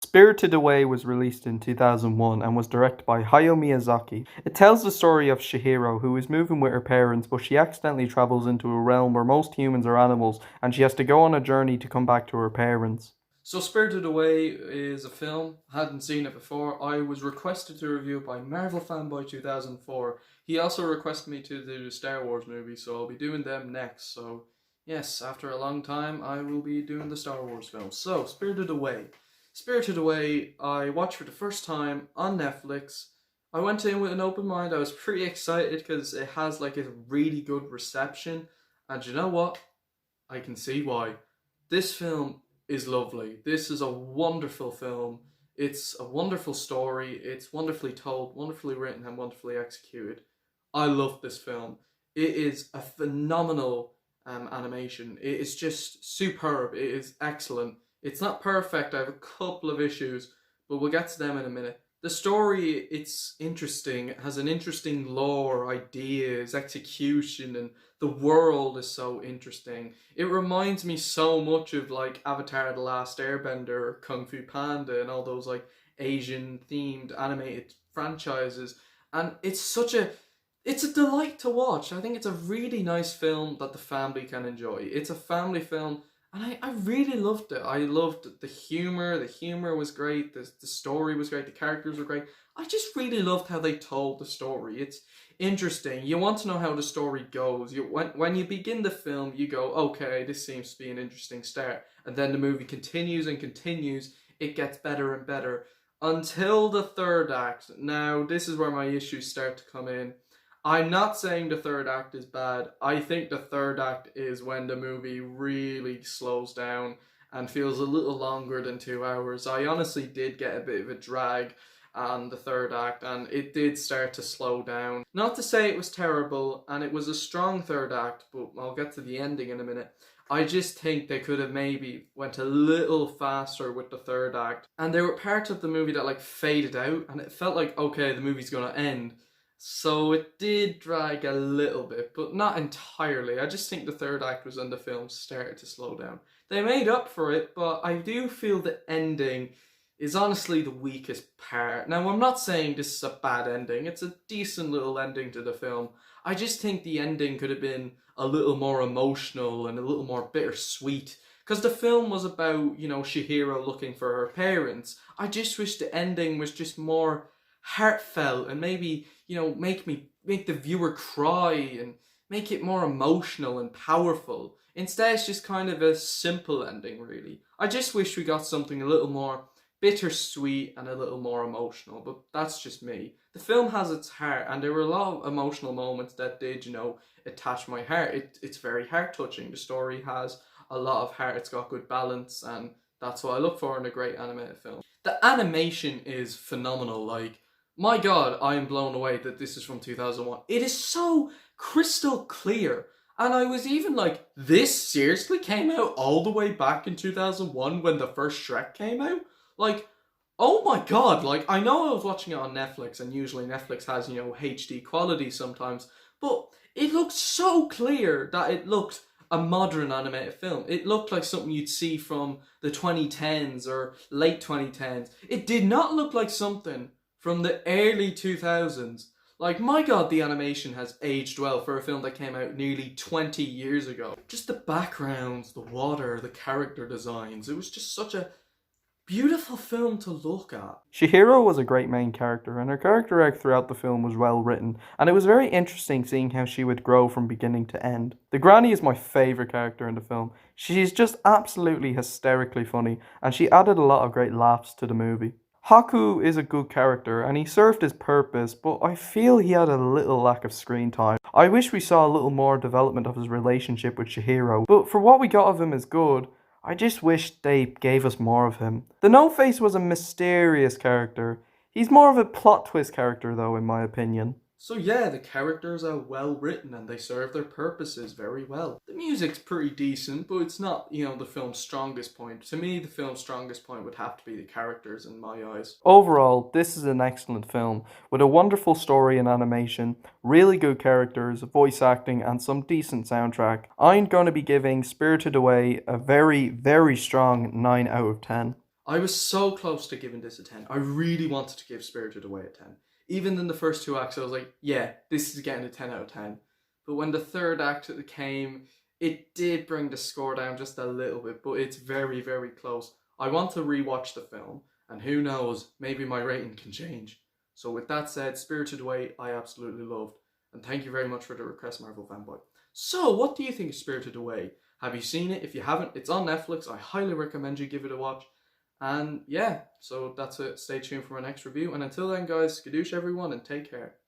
Spirited Away was released in 2001 and was directed by Hayao Miyazaki. It tells the story of Chihiro, who is moving with her parents, but she accidentally travels into a realm where most humans are animals, and she has to go on a journey to come back to her parents. So, Spirited Away is a film. Hadn't seen it before. I was requested to review it by Marvel Fanboy 2004. He also requested me to do the Star Wars movie, so I'll be doing them next. So, yes, after a long time, I will be doing the Star Wars film. So, Spirited Away. Spirited Away, I watched for the first time on Netflix. I went in with an open mind. I was pretty excited because it has like a really good reception. And you know what? I can see why. This film is lovely. This is a wonderful film. It's a wonderful story. It's wonderfully told, wonderfully written, and wonderfully executed. I love this film. It is a phenomenal animation. It is just superb. It is excellent. It's not perfect. I have a couple of issues, but we'll get to them in a minute. The story, it's interesting. It has an interesting lore, ideas, execution, and the world is so interesting. It reminds me so much of like Avatar The Last Airbender, Kung Fu Panda, and all those like Asian themed animated franchises. And it's a delight to watch. I think it's a really nice film that the family can enjoy. It's a family film, and I really loved it. I loved the humor. The humor was great. The story was great. The characters were great. I just really loved how they told the story. It's interesting. You want to know how the story goes. When you begin the film, you go, okay, this seems to be an interesting start. And then the movie continues and continues. It gets better and better until the third act. Now, this is where my issues start to come in. I'm not saying the third act is bad. I think the third act is when the movie really slows down and feels a little longer than 2 hours. I honestly did get a bit of a drag on the third act, and it did start to slow down. Not to say it was terrible, and it was a strong third act, but I'll get to the ending in a minute. I just think they could have maybe went a little faster with the third act. And there were parts of the movie that like faded out, and it felt like, okay, the movie's gonna end. So it did drag a little bit, but not entirely. I just think the third act was when the film started to slow down. They made up for it, but I do feel the ending is honestly the weakest part. Now, I'm not saying this is a bad ending. It's a decent little ending to the film. I just think the ending could have been a little more emotional and a little more bittersweet. Because the film was about, Chihiro looking for her parents. I just wish the ending was just more heartfelt and maybe, make the viewer cry and make it more emotional and powerful. Instead, it's just kind of a simple ending, really. I just wish we got something a little more bittersweet and a little more emotional, but that's just me. The film has its heart, and there were a lot of emotional moments that did, attach my heart. It's very heart-touching. The story has a lot of heart. It's got good balance, and that's what I look for in a great animated film. The animation is phenomenal. Like, my God, I am blown away that this is from 2001. It is so crystal clear. And I was even like, this seriously came out all the way back in 2001 when the first Shrek came out? Like, oh my God, like, I know I was watching it on Netflix, and usually Netflix has, HD quality sometimes, but it looked so clear that it looked a modern animated film. It looked like something you'd see from the 2010s or late 2010s. It did not look like something from the early 2000s. Like, my God, the animation has aged well for a film that came out nearly 20 years ago. Just the backgrounds, the water, the character designs. It was just such a beautiful film to look at. Chihiro was a great main character, and her character arc throughout the film was well written, and it was very interesting seeing how she would grow from beginning to end. The granny is my favourite character in the film. She's just absolutely hysterically funny, and she added a lot of great laughs to the movie. Haku is a good character, and he served his purpose, but I feel he had a little lack of screen time. I wish we saw a little more development of his relationship with Chihiro, but for what we got of him is good. I just wish they gave us more of him. The No-Face was a mysterious character. He's more of a plot twist character though, in my opinion. So yeah, the characters are well written and they serve their purposes very well. The music's pretty decent, but it's not, the film's strongest point. To me, the film's strongest point would have to be the characters in my eyes. Overall, this is an excellent film, with a wonderful story and animation, really good characters, voice acting, and some decent soundtrack. I'm going to be giving Spirited Away a very, very strong 9 out of 10. I was so close to giving this a 10. I really wanted to give Spirited Away a 10. Even in the first two acts, I was like, yeah, this is getting a 10 out of 10. But when the third act came, it did bring the score down just a little bit, but it's very, very close. I want to rewatch the film, and who knows, maybe my rating can change. So with that said, Spirited Away, I absolutely loved. And thank you very much for the request, Marvel Fanboy. So, what do you think of Spirited Away? Have you seen it? If you haven't, it's on Netflix. I highly recommend you give it a watch. And yeah, so that's it. Stay tuned for my next review. And until then, guys, skadoosh everyone and take care.